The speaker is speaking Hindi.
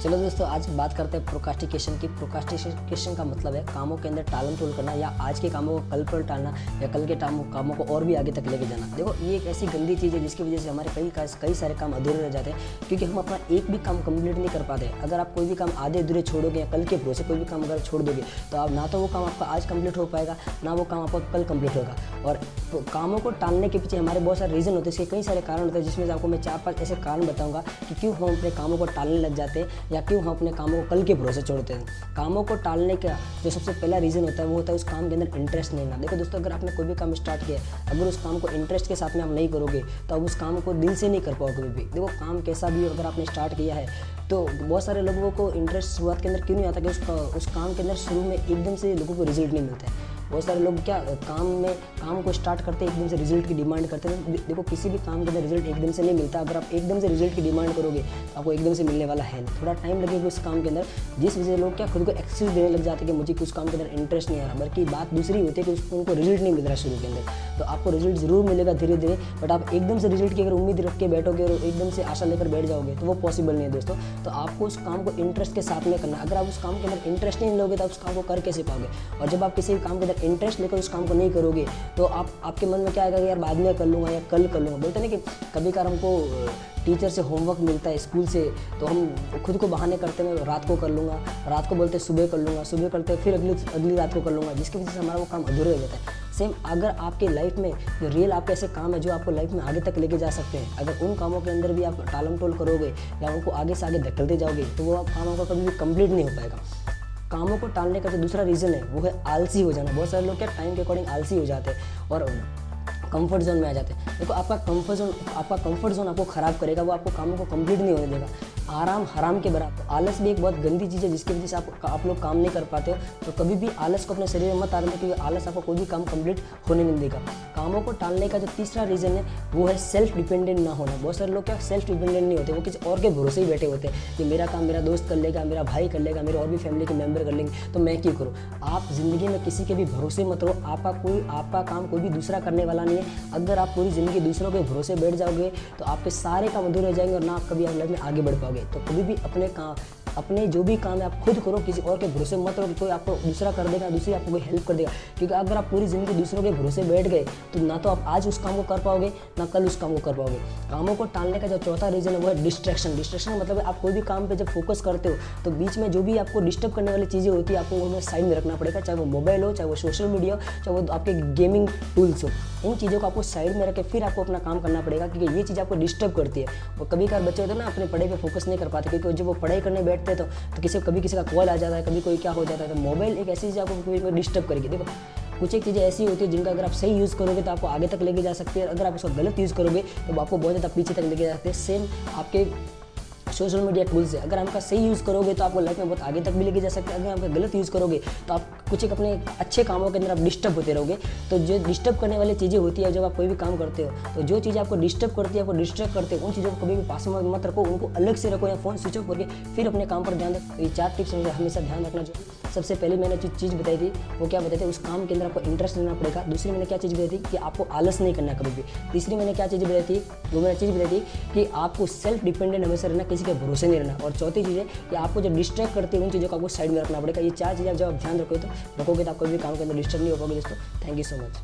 चलो दोस्तों, आज बात करते हैं प्रोक्रास्टिनेशन की। प्रोक्रास्टिनेशन का मतलब है कामों के अंदर टालम टोल करना, या आज के कामों को कल पर टालना, या कल के कामों को और भी आगे तक लेके जाना। देखो, ये एक ऐसी गंदी चीज़ है जिसकी वजह से हमारे कई सारे काम अधूरे रह जाते हैं, क्योंकि हम अपना एक भी काम कंप्लीट नहीं कर पाते। अगर आप कोई भी काम आधे अधूरे छोड़ोगे या कल के भरोसे कोई भी काम अगर छोड़ दोगे, तो आप ना तो वो काम आपका आज कंप्लीट हो पाएगा, ना वो काम आपका कल कंप्लीट होगा। और कामों को टालने के पीछे हमारे बहुत सारे रीज़न होते हैं, इसके कई सारे कारण होते हैं, जिसमें से आपको मैं 4-5 ऐसे कारण बताऊंगा कि क्यों हम अपने कामों को टालने लग जाते हैं, या क्यों हम अपने कामों को कल के भरोसे छोड़ते हैं। कामों को टालने का जो सबसे पहला रीज़न होता है वो होता है उस काम के अंदर इंटरेस्ट नहीं ना। देखो दोस्तों, अगर आपने कोई भी काम स्टार्ट किया है, अगर उस काम को इंटरेस्ट के साथ में आप नहीं करोगे तो आप उस काम को दिल से नहीं कर पाओगे कभी भी। देखो, काम कैसा भी हो, अगर आपने स्टार्ट किया है तो बहुत सारे लोगों को इंटरेस्ट शुरुआत के अंदर क्यों नहीं आता कि उस काम के अंदर शुरू में एकदम से लोगों को रिजल्ट नहीं मिलता है। बहुत सारे लोग क्या काम को स्टार्ट करते हैं, एकदम से रिजल्ट की डिमांड करते हैं। देखो, किसी भी काम के अंदर रिजल्ट एकदम से नहीं मिलता। अगर आप एकदम से रिजल्ट की डिमांड करोगे तो आपको एकदम से मिलने वाला है नहीं, थोड़ा टाइम लगेगा उस काम के अंदर। जिस वजह से लोग क्या खुद को एक्सक्यूज देने लग जाते हैं कि मुझे उस काम के अंदर इंटरेस्ट नहीं आ रहा, बल्कि बात दूसरी होती है कि उनको रिजल्ट नहीं मिल रहा शुरू के अंदर। तो आपको रिजल्ट जरूर मिलेगा धीरे धीरे, बट आप एकदम से रिजल्ट की अगर उम्मीद रख के बैठोगे और एकदम से आशा लेकर बैठ जाओगे तो वो पॉसिबल नहीं है दोस्तों। तो आपको उस काम को इंटरेस्ट के साथ में करना। अगर आप उस काम के अंदर इंटरेस्ट नहीं लोगे तो आप उस काम को कर कैसे पाओगे। और जब आप किसी काम के अंदर इंटरेस्ट लेकर उस काम को नहीं करोगे तो आपके मन में क्या आएगा कि यार बाद में कर लूँगा या कल कर लूँगा। बोलते ना कि कभी कभार हमको टीचर से होमवर्क मिलता है स्कूल से, तो हम खुद को बहाने करते हैं रात को कर लूँगा, रात को बोलते सुबह कर लूँगा, सुबह करते फिर अगली रात को कर लूँगा, जिसकी वजह से हमारा वो काम अधूरा हो जाता है। सेम अगर आपके लाइफ में जो रियल आपके ऐसे काम है जो आपको लाइफ में आगे तक लेके जा सकते हैं, अगर उन कामों के अंदर भी आप टालम टोल करोगे या उनको आगे से आगे धकेलते जाओगे तो वो काम आपका कभी भी कंप्लीट नहीं हो पाएगा। कामों को टालने का जो दूसरा रीज़न है वो है आलसी हो जाना। बहुत सारे लोग क्या टाइम के अकॉर्डिंग आलसी हो जाते हैं और कंफर्ट जोन में आ जाते हैं। देखो, आपका कंफर्ट जोन आपको ख़राब करेगा, वो आपको कामों को कंप्लीट नहीं होने देगा। आराम हराम के बराबर। आलस भी एक बहुत गंदी चीज़ है जिसकी वजह से आप लोग काम नहीं कर पाते हो। तो कभी भी आलस को अपने शरीर में मत आने दो, क्योंकि आलस आपको कोई भी काम कंप्लीट होने नहीं देगा। कामों को टालने का जो तीसरा रीज़न है वो है सेल्फ डिपेंडेंट ना होना। बहुत सारे लोग क्या सेल्फ डिपेंडेंट नहीं होते, वो किसी और के भरोसे ही बैठे होते हैं कि मेरा काम मेरा दोस्त कर लेगा, मेरा भाई कर लेगा, मेरे और भी फैमिली के मेंबर कर लेंगे, तो मैं क्यों करूँ। आप ज़िंदगी में किसी के भी भरोसे मत रहो। आपका काम कोई भी दूसरा करने वाला नहीं है। अगर आप पूरी ज़िंदगी दूसरों के भरोसे बैठ जाओगे तो आपके सारे काम अधूरे रह जाएंगे और ना आप कभी आप लाइफ में आगे बढ़ पाओगे। तो कभी भी अपने जो भी काम है आप खुद करो, किसी और के भरोसे मत रहो कि कोई आपको दूसरा कर देगा, दूसरी आपको कोई हेल्प कर देगा। क्योंकि अगर आप पूरी ज़िंदगी दूसरों के भरोसे बैठ गए तो ना तो आप आज उस काम को कर पाओगे, ना कल उस काम को कर पाओगे। कामों को टालने का जो चौथा रीज़न है वो है डिस्ट्रैक्शन। डिस्ट्रैक्शन मतलब है आप कोई भी काम पे जब फोकस करते हो तो बीच में जो भी आपको डिस्टर्ब करने वाली चीज़ें होती है आपको उन्हें साइड में रखना पड़ेगा। चाहे वो मोबाइल हो, चाहे वो सोशल मीडिया हो, चाहे वो आपके गेमिंग टूल्स हो, इन चीज़ों को आपको साइड में रख के फिर आपको अपना काम करना पड़ेगा, क्योंकि ये चीज़ आपको डिस्टर्ब करती है। और कभी कभार बच्चे होते हैं ना, अपने पढ़ाई पे फोकस नहीं कर पाते, क्योंकि जब वो पढ़ाई करने बैठते हैं तो कभी किसी का कॉल आ जाता है, कभी कोई क्या हो जाता है। तो मोबाइल एक ऐसी चीज़ आपको कभी डिस्टर्ब करेगी। देखो, कुछ एक चीज़ें ऐसी होती है जिनका अगर आप सही यूज़ करोगे तो आपको आगे तक लेके जा सकते हैं, अगर आप उसका गलत यूज़ करोगे तो आपको बहुत ज़्यादा पीछे तक लेके जा सकते हैं। सेम आपके सोशल मीडिया टूल्स है, अगर आपका सही यूज़ करोगे तो आपको लाइफ में बहुत आगे तक भी लेके जा सकते हैं। अगर आपका गलत यूज़ करोगे तो आप कुछ एक अपने अच्छे कामों के अंदर आप डिस्टर्ब होते रहोगे। तो जो डिस्टर्ब करने वाली चीज़ें होती है, जब आप कोई भी काम करते हो तो जो चीज़ आपको डिस्टर्ब करती है, आपको डिस्ट्रैक्ट करते हो, उन चीज़ों को कभी भी पास में मत रखो, उनको अलग से रखो या फ़ोन स्विच ऑफ करके फिर अपने काम पर ध्यान दो। तो ये 4 टिप्स मुझे हमेशा ध्यान रखना चाहिए। सबसे पहले मैंने जो चीज़ बताई थी वो क्या बताई थी, उस काम के अंदर आपको इंटरेस्ट लेना पड़ेगा। दूसरी मैंने क्या चीज़ बताई थी कि आपको आलस नहीं करना कभी भी। तीसरी मैंने क्या चीज़ बताई थी, वो मैंने चीज़ बताई थी कि आपको सेल्फ डिपेंडेंट हमेशा रहना, किसी के भरोसे नहीं रहना। और चौथी चीज़ है कि आपको जो डिस्ट्रैक्ट करती है उन चीज़ों को आपको साइड में रखना पड़ेगा। ये 4 चीज़ें जब आप ध्यान रखोगे तो आप कभी भी काम के अंदर डिस्टर्ब नहीं हो पाओगे दोस्तों। Thank you so much.